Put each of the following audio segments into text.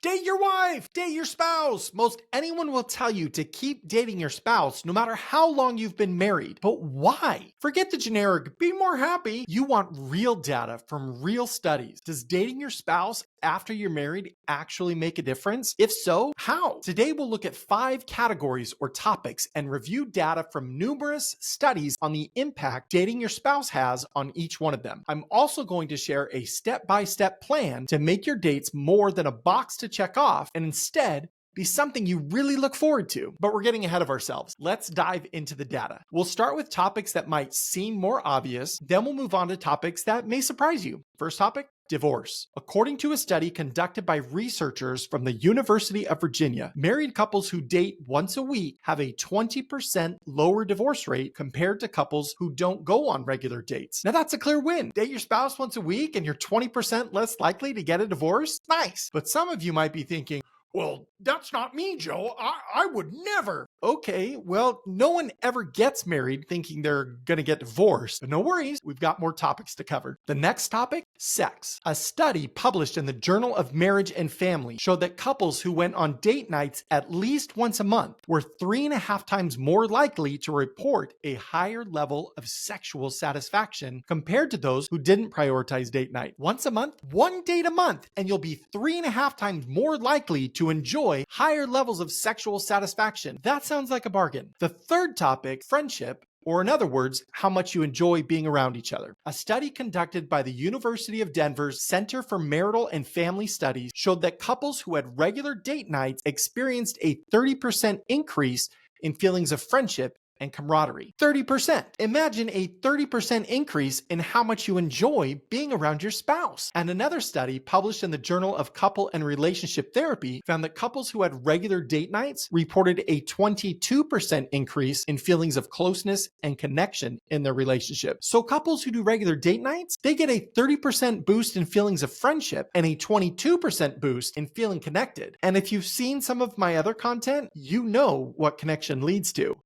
Date your wife, date your spouse. Most anyone will tell you to keep dating your spouse no matter how long you've been married. But why? Forget the generic, be more happy. You want real data from real studies. Does dating your spouse after you're married actually make a difference? If so, how? Today we'll look at 5 categories or topics and review data from numerous studies on the impact dating your spouse has on each one of them. I'm also going to share a step-by-step plan to make your dates more than a box to check off and instead be something you really look forward to. But we're getting ahead of ourselves. Let's dive into the data. We'll start with topics that might seem more obvious, then we'll move on to topics that may surprise you. First topic, divorce. According to a study conducted by researchers from the University of Virginia, married couples who date once a week have a 20% lower divorce rate compared to couples who don't go on regular dates. Now that's a clear win. Date your spouse once a week and you're 20% less likely to get a divorce? Nice. But some of you might be thinking, well, that's not me, Joe. I would never. Okay, well, no one ever gets married thinking they're gonna get divorced. But no worries, we've got more topics to cover. The next topic, sex. A study published in the Journal of Marriage and Family showed that couples who went on date nights at least once a month were 3.5 times more likely to report a higher level of sexual satisfaction compared to those who didn't prioritize date night. Once a month, one date a month, and you'll be 3.5 times more likely to enjoy higher levels of sexual satisfaction. That sounds like a bargain. The third topic, friendship, or in other words, how much you enjoy being around each other. A study conducted by the University of Denver's Center for Marital and Family Studies showed that couples who had regular date nights experienced a 30% increase in feelings of friendship and camaraderie. 30%. Imagine a 30% increase in how much you enjoy being around your spouse. And another study published in the Journal of Couple and Relationship Therapy found that couples who had regular date nights reported a 22% increase in feelings of closeness and connection in their relationship. So couples who do regular date nights, they get a 30% boost in feelings of friendship and a 22% boost in feeling connected. And if you've seen some of my other content, you know what connection leads to.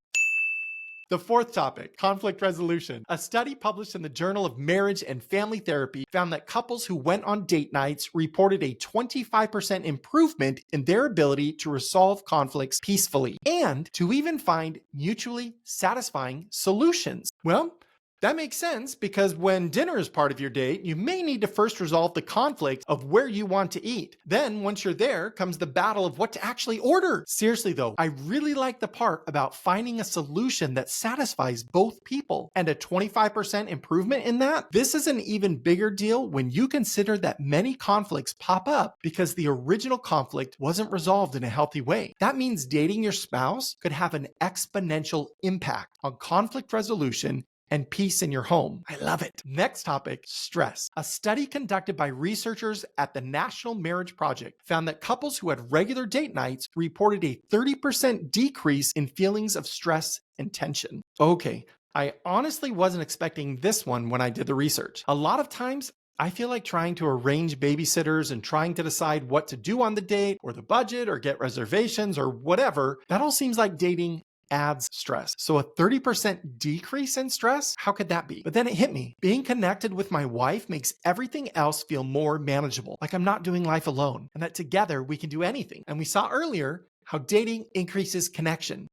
The fourth topic, conflict resolution. A study published in the Journal of Marriage and Family Therapy found that couples who went on date nights reported a 25% improvement in their ability to resolve conflicts peacefully and to even find mutually satisfying solutions. Well, that makes sense because when dinner is part of your date, you may need to first resolve the conflict of where you want to eat. Then once you're there comes the battle of what to actually order. Seriously though, I really like the part about finding a solution that satisfies both people and a 25% improvement in that. This is an even bigger deal when you consider that many conflicts pop up because the original conflict wasn't resolved in a healthy way. That means dating your spouse could have an exponential impact on conflict resolution and peace in your home. I love it. Next topic, stress. A study conducted by researchers at the National Marriage Project found that couples who had regular date nights reported a 30% decrease in feelings of stress and tension. Okay, I honestly wasn't expecting this one when I did the research. A lot of times, I feel like trying to arrange babysitters and trying to decide what to do on the date or the budget or get reservations or whatever, that all seems like dating adds stress. So a 30% decrease in stress? How could that be? But then it hit me. Being connected with my wife makes everything else feel more manageable, like I'm not doing life alone, and that together we can do anything. And we saw earlier how dating increases connection.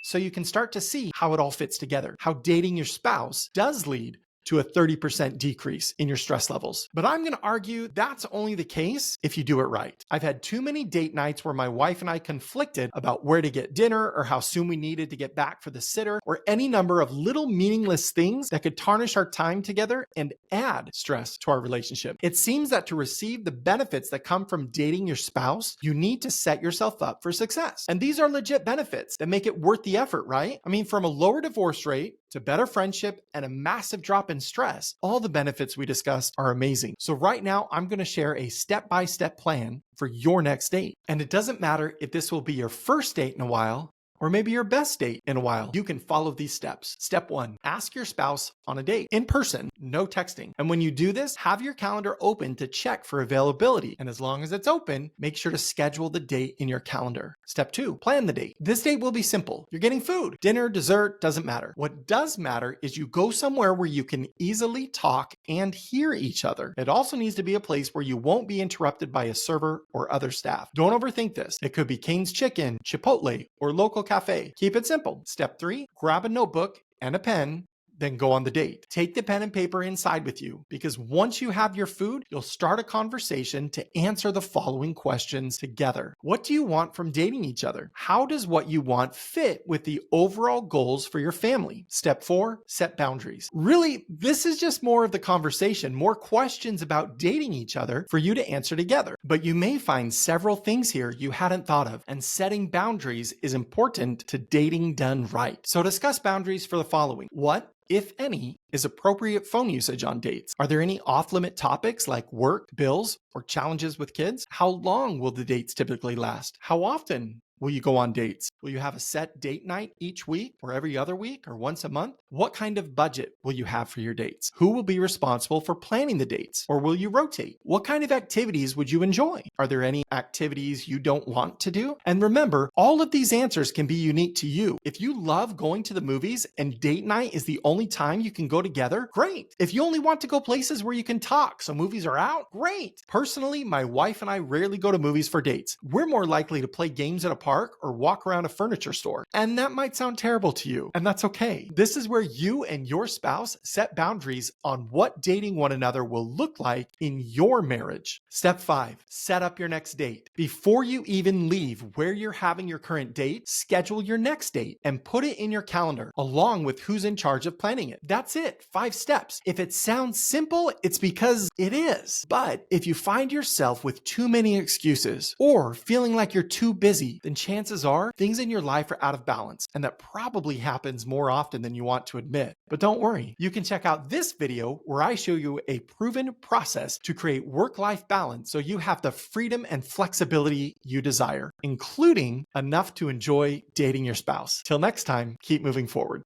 So you can start to see how it all fits together, how dating your spouse does lead to a 30% decrease in your stress levels. But I'm going to argue that's only the case if you do it right. I've had too many date nights where my wife and I conflicted about where to get dinner or how soon we needed to get back for the sitter or any number of little meaningless things that could tarnish our time together and add stress to our relationship. It seems that to receive the benefits that come from dating your spouse, you need to set yourself up for success. And these are legit benefits that make it worth the effort, right? I mean, from a lower divorce rate to better friendship and a massive drop in stress, all the benefits we discussed are amazing. So right now, I'm going to share a step-by-step plan for your next date. And it doesn't matter if this will be your first date in a while or maybe your best date in a while. You can follow these steps. Step 1, ask your spouse on a date in person. no texting. And when you do this, have your calendar open to check for availability. And as long as it's open, make sure to schedule the date in your calendar. Step 2, plan the date. This date will be simple. You're getting food. Dinner, dessert, doesn't matter. What does matter is you go somewhere where you can easily talk and hear each other. It also needs to be a place where you won't be interrupted by a server or other staff. Don't overthink this. It could be Cane's Chicken, Chipotle, or local cafe. Keep it simple. Step 3, grab a notebook and a pen, then go on the date. Take the pen and paper inside with you, because once you have your food, you'll start a conversation to answer the following questions together. What do you want from dating each other? How does what you want fit with the overall goals for your family? Step 4, set boundaries. Really, this is just more of the conversation, more questions about dating each other for you to answer together. But you may find several things here you hadn't thought of, and setting boundaries is important to dating done right. So discuss boundaries for the following. What, if any, is appropriate phone usage on dates? Are there any off-limit topics like work, bills, or challenges with kids? How long will the dates typically last? How often will you go on dates? Will you have a set date night each week or every other week or once a month? What kind of budget will you have for your dates? Who will be responsible for planning the dates? Or will you rotate? What kind of activities would you enjoy? Are there any activities you don't want to do? And remember, all of these answers can be unique to you. If you love going to the movies and date night is the only time you can go together, great. If you only want to go places where you can talk so movies are out, great. Personally, my wife and I rarely go to movies for dates. We're more likely to play games at a park or walk around a furniture store. And that might sound terrible to you, and that's okay. This is where you and your spouse set boundaries on what dating one another will look like in your marriage. Step 5, set up your next date. Before you even leave where you're having your current date, schedule your next date and put it in your calendar along with who's in charge of planning it. That's it, 5 steps. If it sounds simple, it's because it is. But if you find yourself with too many excuses or feeling like you're too busy, then chances are things in your life are out of balance, and that probably happens more often than you want to admit. But don't worry, you can check out this video where I show you a proven process to create work-life balance so you have the freedom and flexibility you desire, including enough to enjoy dating your spouse. Till next time, keep moving forward.